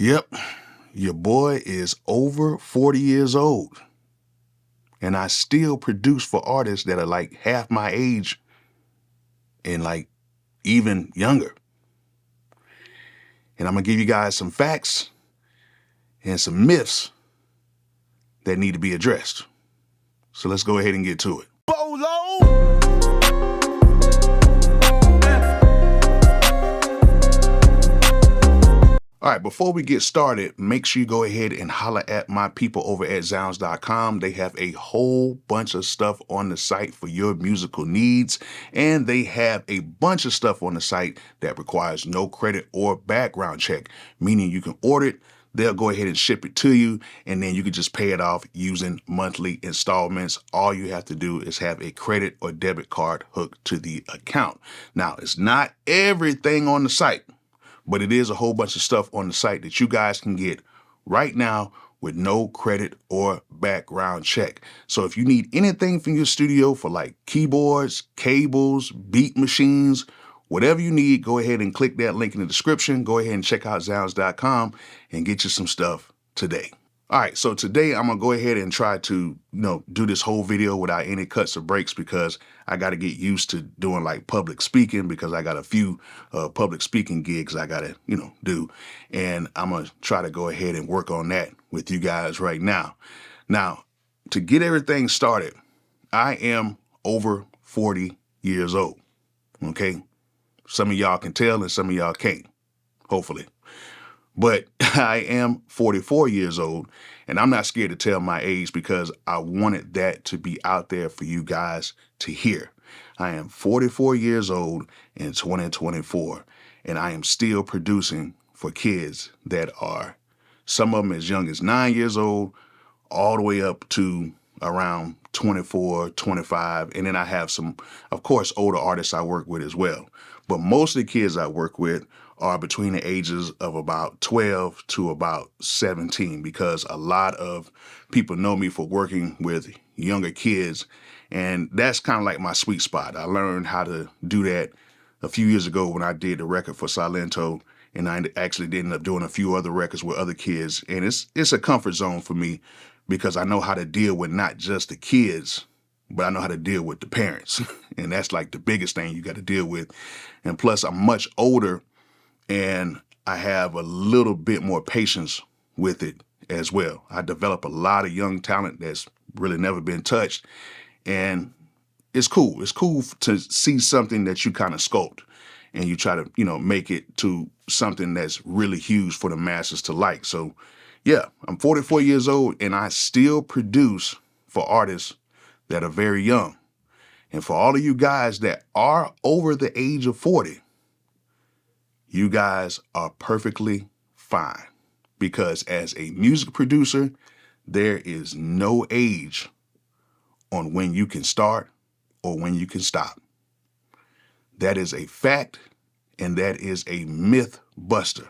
Yep, your boy is over 40 years old, and I still produce for artists that are like half my age and like even younger. And I'm gonna give you guys some facts and some myths that need to be addressed. So let's go ahead and get to it. Bolo! All right, before we get started, make sure you go ahead and holler at my people over at Zounds.com. They have a whole bunch of stuff on the site for your musical needs, and they have a bunch of stuff on the site that requires no credit or background check, meaning you can order it, they'll go ahead and ship it to you, and then you can just pay it off using monthly installments. All you have to do is have a credit or debit card hooked to the account. Now, it's not everything on the site, but it is a whole bunch of stuff on the site that you guys can get right now with no credit or background check. So if you need anything from your studio for like keyboards, cables, beat machines, whatever you need, go ahead and click that link in the description. Go ahead and check out Zounds.com and get you some stuff today. All right, so today I'm gonna go ahead and try to, do this whole video without any cuts or breaks because I got to get used to doing like public speaking because I got a few public speaking gigs I gotta, do. And I'm gonna try to go ahead and work on that with you guys right now. Now, to get everything started, I am over 40 years old, okay? Some of y'all can tell and some of y'all can't, hopefully. But I am 44 years old, and I'm not scared to tell my age because I wanted that to be out there for you guys to hear. I am 44 years old in 2024, and I am still producing for kids that are, some of them as young as 9 years old, all the way up to around 24, 25. And then I have some, of course, older artists I work with as well. But most of the kids I work with are between the ages of about 12 to about 17 because a lot of people know me for working with younger kids. And that's kind of like my sweet spot. I learned how to do that a few years ago when I did the record for Silento. And I actually did end up doing a few other records with other kids. And it's a comfort zone for me because I know how to deal with not just the kids, but I know how to deal with the parents. And that's like the biggest thing you got to deal with. And plus, I'm much older and I have a little bit more patience with it as well. I develop a lot of young talent that's really never been touched. And it's cool. It's cool to see something that you kind of sculpt and you try to, make it to something that's really huge for the masses to like. So yeah, I'm 44 years old and I still produce for artists that are very young. And for all of you guys that are over the age of 40, you guys are perfectly fine because as a music producer, there is no age on when you can start or when you can stop. That is a fact, and that is a myth buster.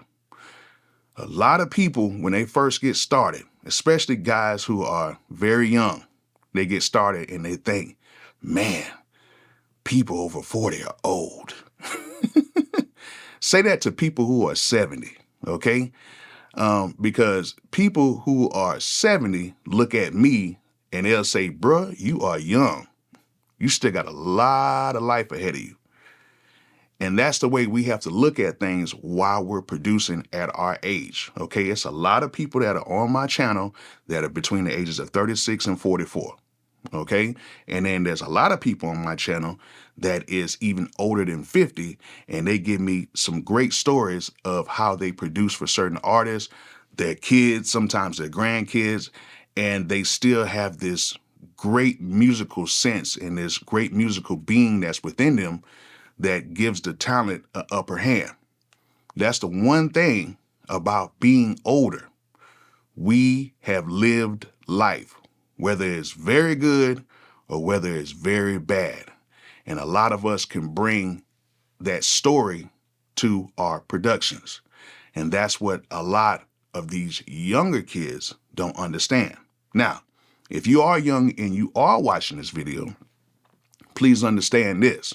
A lot of people, when they first get started, especially guys who are very young, they get started and they think, man, people over 40 are old. Say that to people who are 70, okay? Because people who are 70 look at me and they'll say, bruh, you are young. You still got a lot of life ahead of you. And that's the way we have to look at things while we're producing at our age, okay? It's a lot of people that are on my channel that are between the ages of 36 and 44, okay? And then there's a lot of people on my channel that is even older than 50, and they give me some great stories of how they produce for certain artists, their kids, sometimes their grandkids, and they still have this great musical sense and this great musical being that's within them that gives the talent an upper hand. That's the one thing about being older. We have lived life, whether it's very good or whether it's very bad. And a lot of us can bring that story to our productions. And that's what a lot of these younger kids don't understand. Now, if you are young and you are watching this video, please understand this.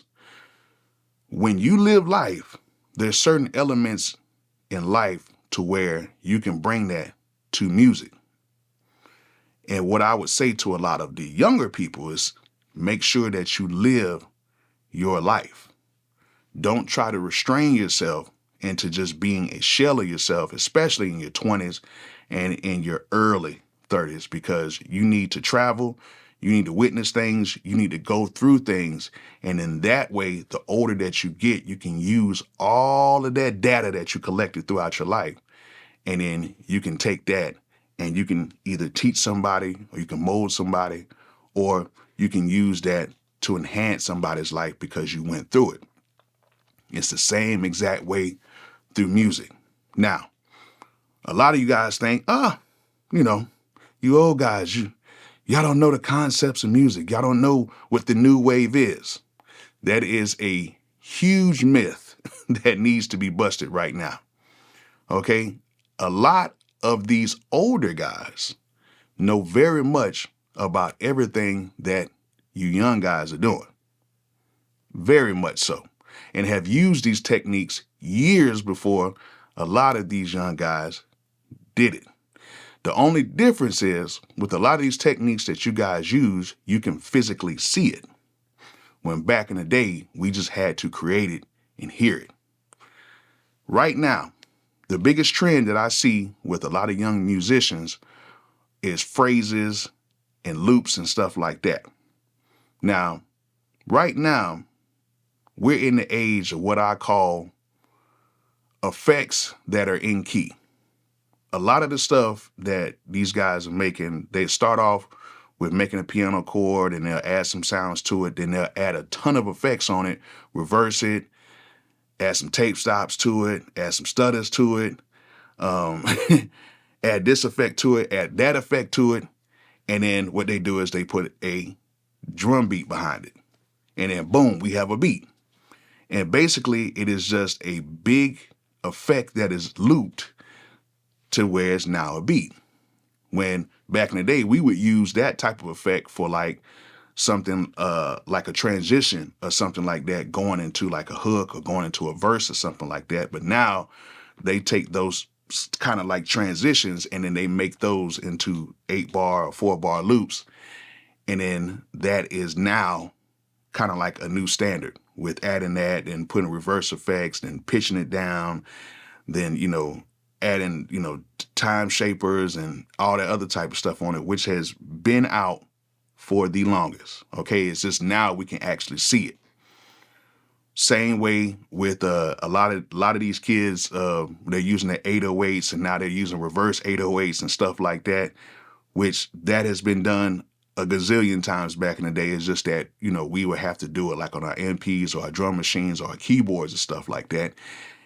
When you live life, there's certain elements in life to where you can bring that to music. And what I would say to a lot of the younger people is make sure that you live your life. Don't try to restrain yourself into just being a shell of yourself, especially in your 20s and in your early 30s, because you need to travel, you need to witness things, you need to go through things. And in that way, the older that you get, you can use all of that data that you collected throughout your life. And then you can take that and you can either teach somebody or you can mold somebody, or you can use that to enhance somebody's life because you went through it. It's the same exact way through music. Now, a lot of you guys think, you old guys, y'all don't know the concepts of music. Y'all don't know what the new wave is. That is a huge myth that needs to be busted right now. Okay? A lot of these older guys know very much about everything that you young guys are doing. Very much so. And have used these techniques years before a lot of these young guys did it. The only difference is with a lot of these techniques that you guys use, you can physically see it. When back in the day, we just had to create it and hear it. Right now, the biggest trend that I see with a lot of young musicians is phrases and loops and stuff like that. Now, right now, we're in the age of what I call effects that are in key. A lot of the stuff that these guys are making, they start off with making a piano chord and they'll add some sounds to it. Then they'll add a ton of effects on it, reverse it, add some tape stops to it, add some stutters to it, add this effect to it, add that effect to it. And then what they do is they put a drum beat behind it. And then boom, we have a beat. And basically it is just a big effect that is looped to where it's now a beat. When back in the day, we would use that type of effect for like something like a transition or something like that, going into like a hook or going into a verse or something like that. But now they take those kind of like transitions and then they make those into 8-bar or 4-bar loops. And then that is now kind of like a new standard with adding that and putting reverse effects and pitching it down, then, adding, time shapers and all that other type of stuff on it, which has been out for the longest. Okay, it's just now we can actually see it. Same way with a lot of these kids, they're using the 808s and now they're using reverse 808s and stuff like that, which that has been done a gazillion times back in the day. It's just that, we would have to do it like on our MPs or our drum machines or our keyboards and stuff like that.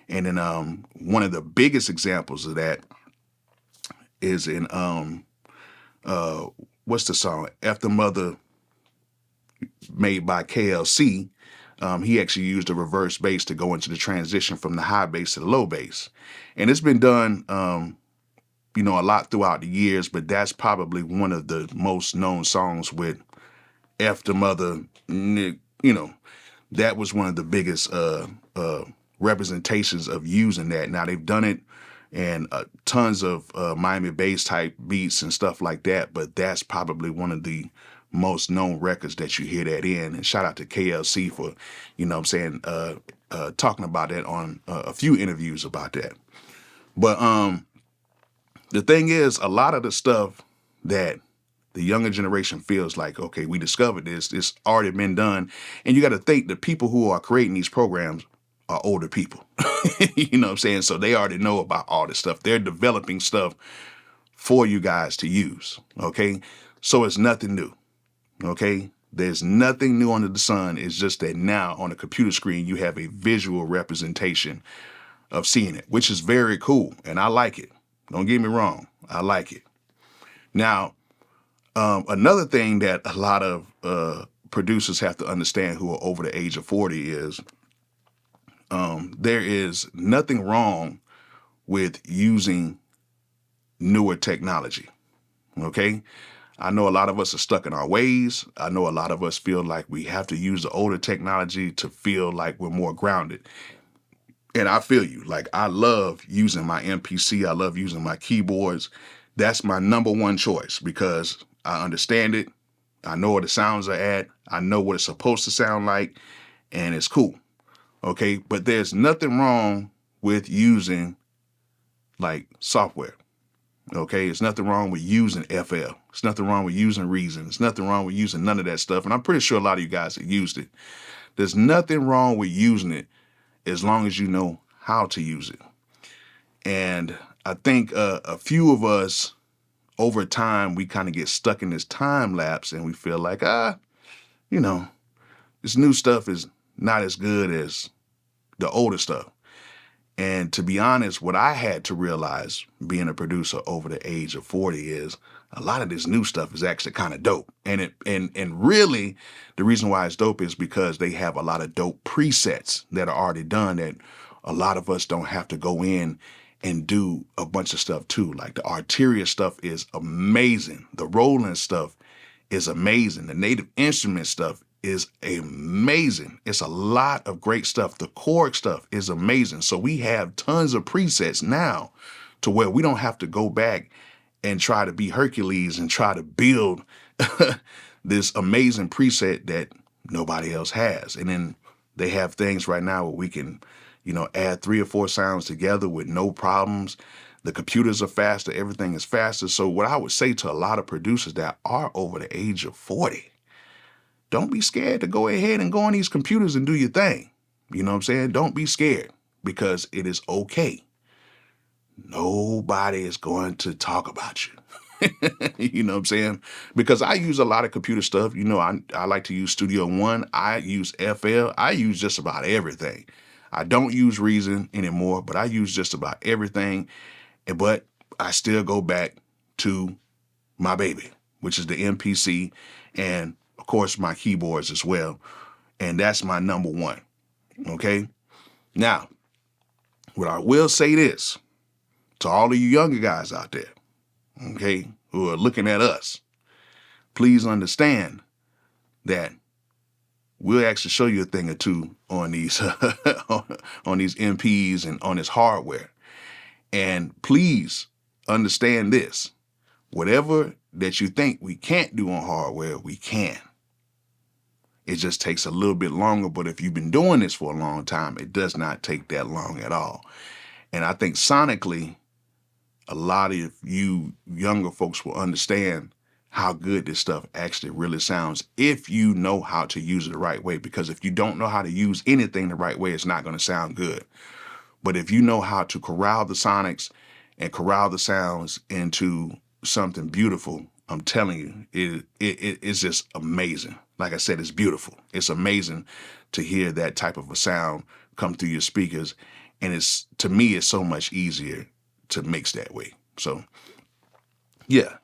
And then one of the biggest examples of that is in what's the song? F the Mother, made by KLC. He actually used a reverse bass to go into the transition from the high bass to the low bass. And it's been done, a lot throughout the years, but that's probably one of the most known songs with F the Mother. That was one of the biggest representations of using that. Now they've done it and tons of Miami bass type beats and stuff like that, but that's probably one of the most known records that you hear that in. And shout out to KLC for, talking about that on a few interviews about that. But the thing is, a lot of the stuff that the younger generation feels like, okay, we discovered this, it's already been done. And you got to think the people who are creating these programs are older people. So they already know about all this stuff. They're developing stuff for you guys to use. Okay. So it's nothing new. Okay. There's nothing new under the sun. It's just that now on the computer screen, you have a visual representation of seeing it, which is very cool. And I like it. Don't get me wrong. I like it. Now, another thing that a lot of producers have to understand who are over the age of 40 is there is nothing wrong with using newer technology. Okay. I know a lot of us are stuck in our ways. I know a lot of us feel like we have to use the older technology to feel like we're more grounded. And I feel you. Like, I love using my MPC. I love using my keyboards. That's my number one choice because I understand it. I know where the sounds are at. I know what it's supposed to sound like, and it's cool. Okay. But there's nothing wrong with using like software. Okay. It's nothing wrong with using FL. It's nothing wrong with using Reason. It's nothing wrong with using none of that stuff. And I'm pretty sure a lot of you guys have used it. There's nothing wrong with using it as long as you know how to use it. And I think a few of us over time, we kind of get stuck in this time lapse and we feel like, you know, this new stuff is not as good as the older stuff. And to be honest, what I had to realize being a producer over the age of 40 is a lot of this new stuff is actually kind of dope. And really the reason why it's dope is because they have a lot of dope presets that are already done that a lot of us don't have to go in and do a bunch of stuff too. Like the Arteria stuff is amazing. The Roland stuff is amazing. The Native Instrument stuff is amazing. It's a lot of great stuff. The Korg stuff is amazing. So we have tons of presets now to where we don't have to go back and try to be Hercules and try to build this amazing preset that nobody else has. And then they have things right now where we can, add 3 or 4 sounds together with no problems. The computers are faster. Everything is faster. So what I would say to a lot of producers that are over the age of 40, don't be scared to go ahead and go on these computers and do your thing. You know what I'm saying? Don't be scared because it is okay. Nobody is going to talk about you. You know what I'm saying? Because I use a lot of computer stuff. I like to use Studio One. I use FL. I use just about everything. I don't use Reason anymore, but I use just about everything. But I still go back to my baby, which is the MPC, and of course my keyboards as well. And that's my number one. Okay. Now, what I will say this to all of you younger guys out there, okay, who are looking at us, please understand that we'll actually show you a thing or two on these on these MPs and on this hardware. And please understand this. Whatever that you think we can't do on hardware, we can. It just takes a little bit longer, but if you've been doing this for a long time, it does not take that long at all. And I think sonically, a lot of you younger folks will understand how good this stuff actually really sounds if you know how to use it the right way. Because if you don't know how to use anything the right way, it's not going to sound good. But if you know how to corral the sonics and corral the sounds into something beautiful, I'm telling you, it's just amazing. Like I said, it's beautiful. It's amazing to hear that type of a sound come through your speakers. And to me, it's so much easier to mix that way. So yeah,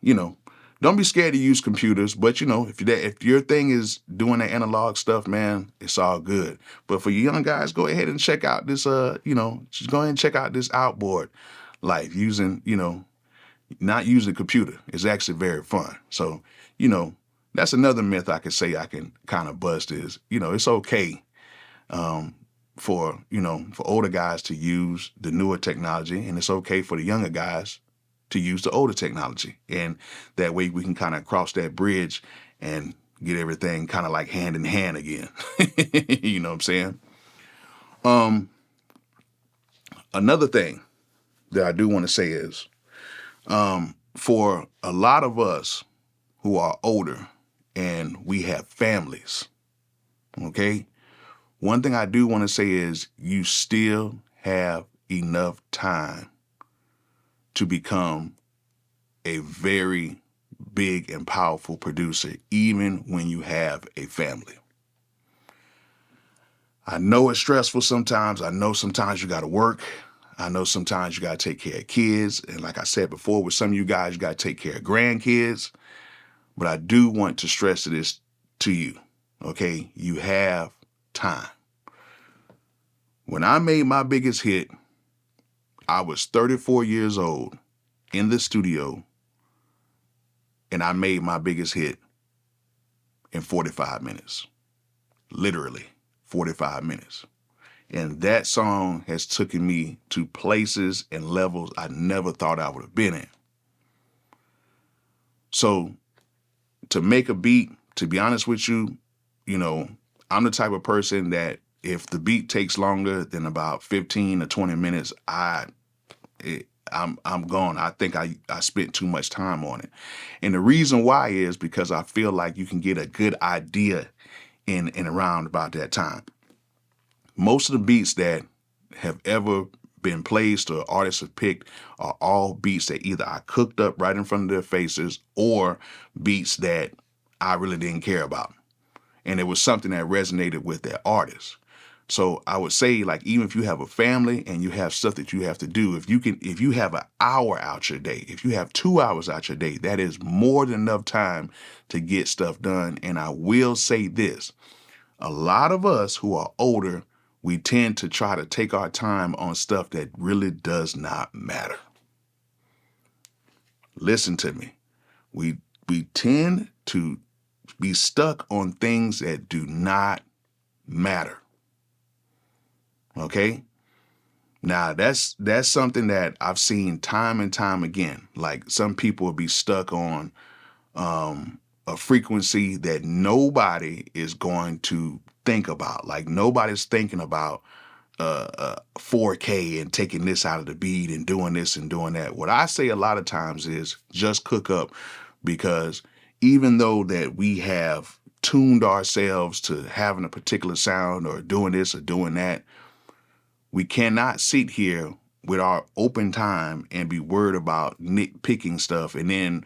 don't be scared to use computers, but if your thing is doing the analog stuff, man, it's all good. But for you young guys, go ahead and check out this, just go ahead and check out this outboard life using, not using a computer. It's actually very fun. So, that's another myth I could say I can kind of bust is, it's okay for older guys to use the newer technology, and it's okay for the younger guys to use the older technology. And that way we can kind of cross that bridge and get everything kind of like hand in hand again. You know what I'm saying? Another thing that I do want to say is, for a lot of us who are older and we have families, okay, one thing I do want to say is you still have enough time to become a very big and powerful producer, even when you have a family. I know it's stressful sometimes. I know sometimes you got to work. I know sometimes you got to take care of kids. And like I said before, with some of you guys, you got to take care of grandkids. But I do want to stress this to you, okay? You have time. When I made my biggest hit, I was 34 years old in the studio, and I made my biggest hit in 45 minutes. Literally 45 minutes. And that song has taken me to places and levels I never thought I would have been in. So to make a beat, to be honest with you, I'm the type of person that if the beat takes longer than about 15 or 20 minutes, I'm gone. I think I spent too much time on it. And the reason why is because I feel like you can get a good idea in around about that time. Most of the beats that have ever been placed or artists have picked are all beats that either I cooked up right in front of their faces or beats that I really didn't care about. And it was something that resonated with that artist. So I would say, like, even if you have a family and you have stuff that you have to do, if you have an hour out your day, if you have 2 hours out your day, that is more than enough time to get stuff done. And I will say this, a lot of us who are older, we tend to try to take our time on stuff that really does not matter. Listen to me. We tend to be stuck on things that do not matter. Okay? Now that's something that I've seen time and time again. Like some people will be stuck on a frequency that nobody is going to think about. Like nobody's thinking about 4K and taking this out of the beat and doing this and doing that. What I say a lot of times is just cook up, because even though that we have tuned ourselves to having a particular sound or doing this or doing that, we cannot sit here with our open time and be worried about nitpicking stuff. And then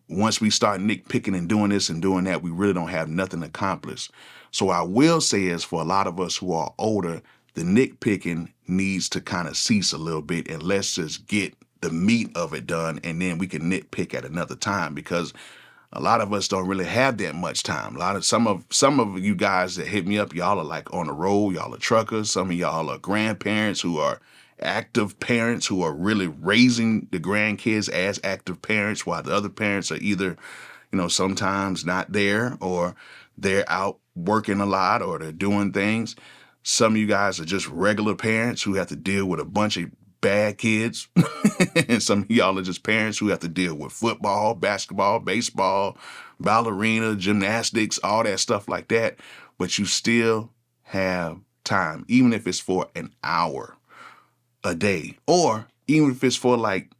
once we start nitpicking and doing this and doing that, we really don't have nothing accomplished. So I will say is for a lot of us who are older, the nitpicking needs to kind of cease a little bit, and let's just get the meat of it done, and then we can nitpick at another time, because a lot of us don't really have that much time. Some of you guys that hit me up, y'all are like on the road, y'all are truckers. Some of y'all are grandparents who are active parents who are really raising the grandkids as active parents, while the other parents are either, sometimes not there, or they're out working a lot, or they're doing things. Some of you guys are just regular parents who have to deal with a bunch of bad kids. And some of y'all are just parents who have to deal with football, basketball, baseball, ballerina, gymnastics, all that stuff like that. But you still have time, even if it's for an hour a day, or even if it's for like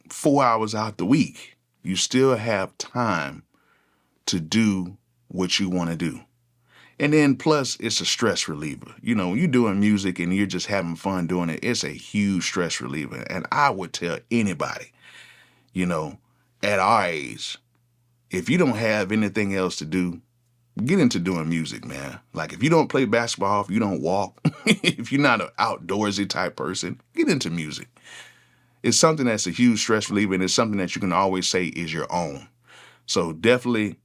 4 hours out the week, you still have time to do what you want to do. And then plus it's a stress reliever. When you're doing music and you're just having fun doing it, it's a huge stress reliever. And I would tell anybody, at our age, if you don't have anything else to do, get into doing music, man. Like if you don't play basketball, if you don't walk, if you're not an outdoorsy type person, get into music. It's something that's a huge stress reliever, and it's something that you can always say is your own. So definitely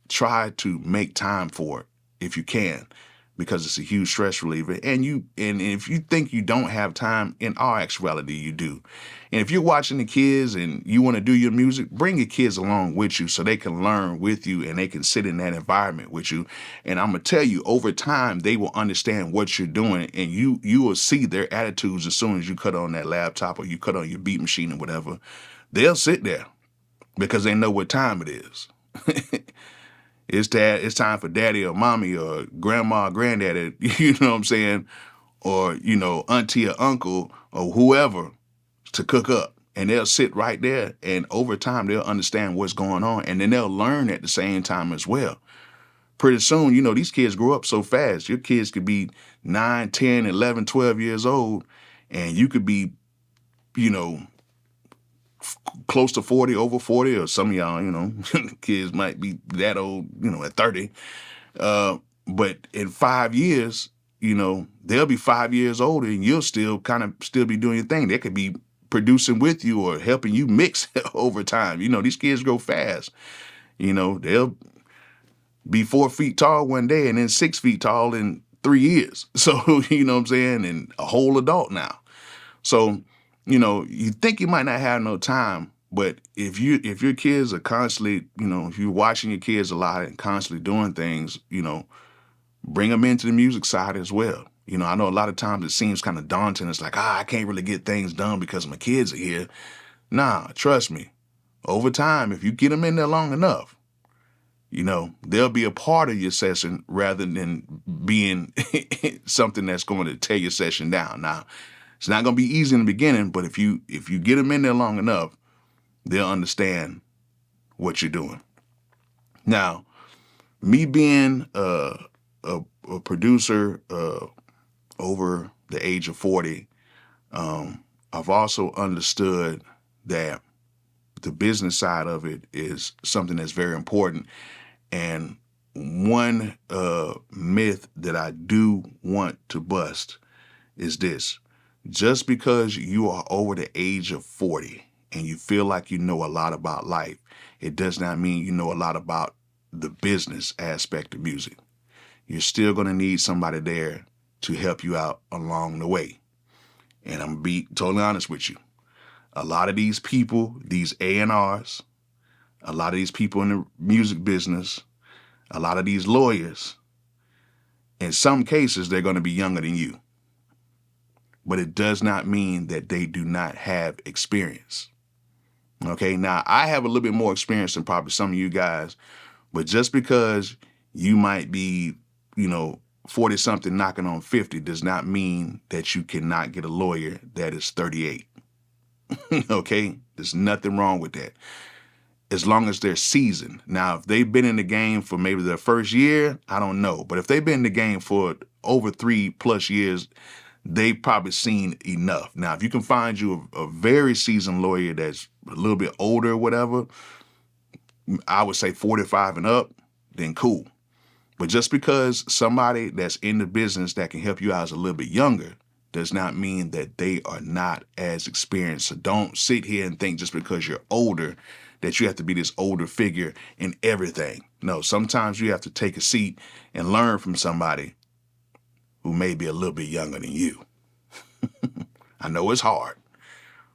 try to make time for it if you can, because it's a huge stress reliever. And if you think you don't have time, in all actuality, you do. And if you're watching the kids and you want to do your music, bring your kids along with you so they can learn with you and they can sit in that environment with you. And I'm going to tell you, over time, they will understand what you're doing, and you will see their attitudes as soon as you cut on that laptop or you cut on your beat machine or whatever. They'll sit there because they know what time it is. It's time for daddy or mommy or grandma or granddaddy, you know what I'm saying? Or, auntie or uncle or whoever to cook up. And they'll sit right there, and over time they'll understand what's going on, and then they'll learn at the same time as well. Pretty soon, these kids grow up so fast. Your kids could be 9, 10, 11, 12 years old, and you could be, close to 40, over 40, or some of y'all, kids might be that old, at 30. But in 5 years, they'll be 5 years older, and you'll still be doing your thing. They could be producing with you or helping you mix over time. These kids grow fast. They'll be 4 feet tall one day and then 6 feet tall in 3 years. So, you know what I'm saying? And a whole adult now. So, you think you might not have no time, but if your kids are constantly, if you're watching your kids a lot and constantly doing things, Bring them into the music side as well. I know a lot of times it seems kind of daunting. It's like, I can't really get things done because my kids are here. Nah, trust me. Over time, if you get them in there long enough, they'll be a part of your session rather than being something that's going to tear your session down. Now, it's not going to be easy in the beginning, but if you get them in there long enough, they'll understand what you're doing. Now, me being a producer over the age of 40, I've also understood that the business side of it is something that's very important. And one myth that I do want to bust is this. Just because you are over the age of 40 and you feel like you know a lot about life, it does not mean you know a lot about the business aspect of music. You're still going to need somebody there to help you out along the way. And I'm going to be totally honest with you. A lot of these people, these A&Rs, a lot of these people in the music business, a lot of these lawyers, in some cases, they're going to be younger than you. But it does not mean that they do not have experience. Okay, now I have a little bit more experience than probably some of you guys, but just because you might be, 40 something knocking on 50 does not mean that you cannot get a lawyer that is 38. Okay, there's nothing wrong with that. As long as they're seasoned. Now, if they've been in the game for maybe their first year, I don't know. But if they've been in the game for over 3+ years, they've probably seen enough. Now, if you can find you a very seasoned lawyer that's a little bit older or whatever, I would say 45 and up, then cool. But just because somebody that's in the business that can help you out is a little bit younger does not mean that they are not as experienced. So don't sit here and think just because you're older that you have to be this older figure in everything. No, sometimes you have to take a seat and learn from somebody who may be a little bit younger than you. I know it's hard,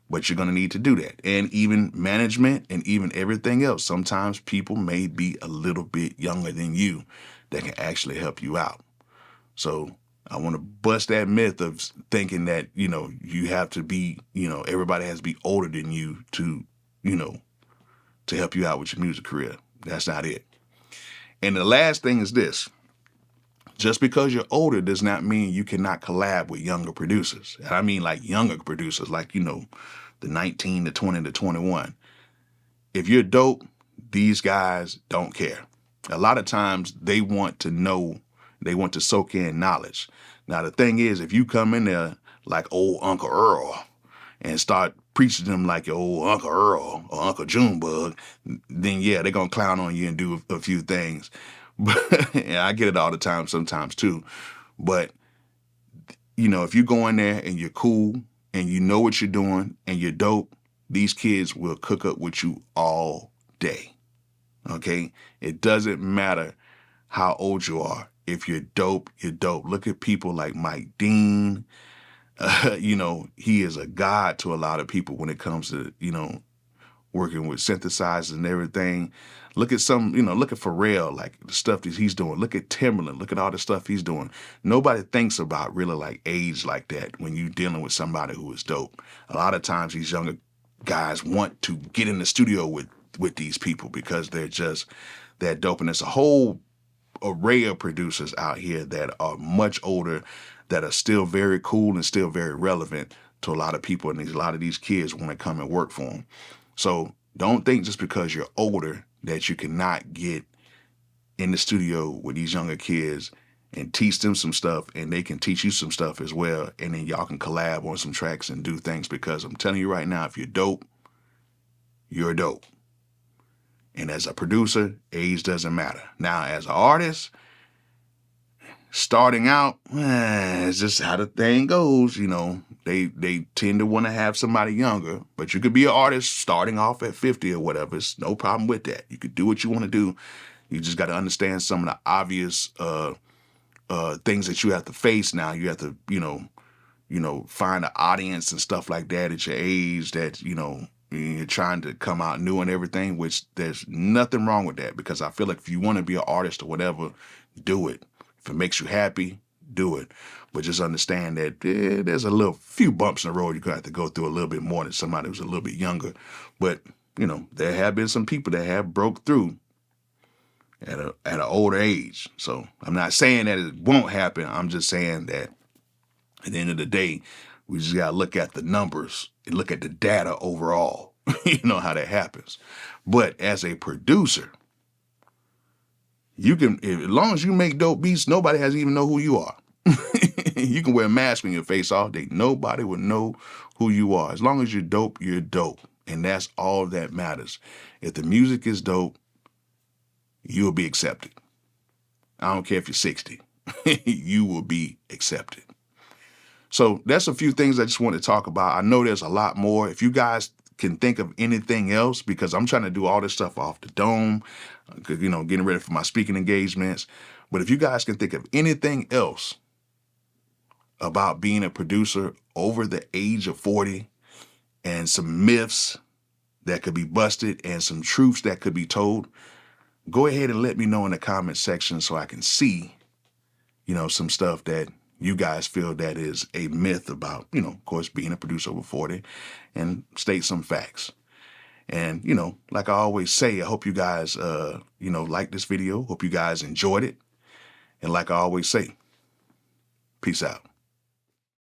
but you're going to need to do that. And even management and even everything else, sometimes people may be a little bit younger than you that can actually help you out. So I want to bust that myth of thinking that, you have to be, everybody has to be older than you to help you out with your music career. That's not it. And the last thing is this. Just because you're older does not mean you cannot collab with younger producers. And I mean like younger producers, like, the 19 to 20 to 21. If you're dope, these guys don't care. A lot of times they want to soak in knowledge. Now, the thing is, if you come in there like old Uncle Earl and start preaching them like your old Uncle Earl or Uncle Junebug, then yeah, they're going to clown on you and do a few things. But yeah, I get it all the time sometimes too. But, if you go in there and you're cool and you know what you're doing and you're dope, these kids will cook up with you all day. Okay? It doesn't matter how old you are. If you're dope, you're dope. Look at people like Mike Dean. He is a god to a lot of people when it comes to, working with synthesizers and everything. Look at look at Pharrell, like the stuff that he's doing. Look at Timberland. Look at all the stuff he's doing. Nobody thinks about really like age like that when you're dealing with somebody who is dope. A lot of times these younger guys want to get in the studio with these people because they're just that dope. And there's a whole array of producers out here that are much older, that are still very cool and still very relevant to a lot of people. And a lot of these kids want to come and work for them. So don't think just because you're older that you cannot get in the studio with these younger kids and teach them some stuff, and they can teach you some stuff as well. And then y'all can collab on some tracks and do things, because I'm telling you right now, if you're dope, you're dope. And as a producer, age doesn't matter. Now, as an artist, starting out, it's just how the thing goes. They tend to want to have somebody younger, but you could be an artist starting off at 50 or whatever. It's no problem with that. You could do what you want to do. You just got to understand some of the obvious things that you have to face now. You have to, find an audience and stuff like that at your age that, you're trying to come out new and everything, which there's nothing wrong with that, because I feel like if you want to be an artist or whatever, do it. If it makes you happy, do it. But just understand that there's a few bumps in the road you're going to have to go through a little bit more than somebody who's a little bit younger. But, there have been some people that have broke through at an older age. So I'm not saying that it won't happen. I'm just saying that at the end of the day, we just got to look at the numbers and look at the data overall. How that happens. But as a producer, you can, as long as you make dope beats, nobody has even know who you are. You can wear a mask on your face all day. Nobody would know who you are. As long as you're dope, you're dope. And that's all that matters. If the music is dope, you'll be accepted. I don't care if you're 60. You will be accepted. So that's a few things I just want to talk about. I know there's a lot more. If you guys can think of anything else, because I'm trying to do all this stuff off the dome, getting ready for my speaking engagements. But if you guys can think of anything else about being a producer over the age of 40 and some myths that could be busted and some truths that could be told, go ahead and let me know in the comment section so I can see, some stuff that you guys feel that is a myth about, of course, being a producer over 40, and state some facts. And, like I always say, I hope you guys, like this video. Hope you guys enjoyed it. And like I always say, peace out.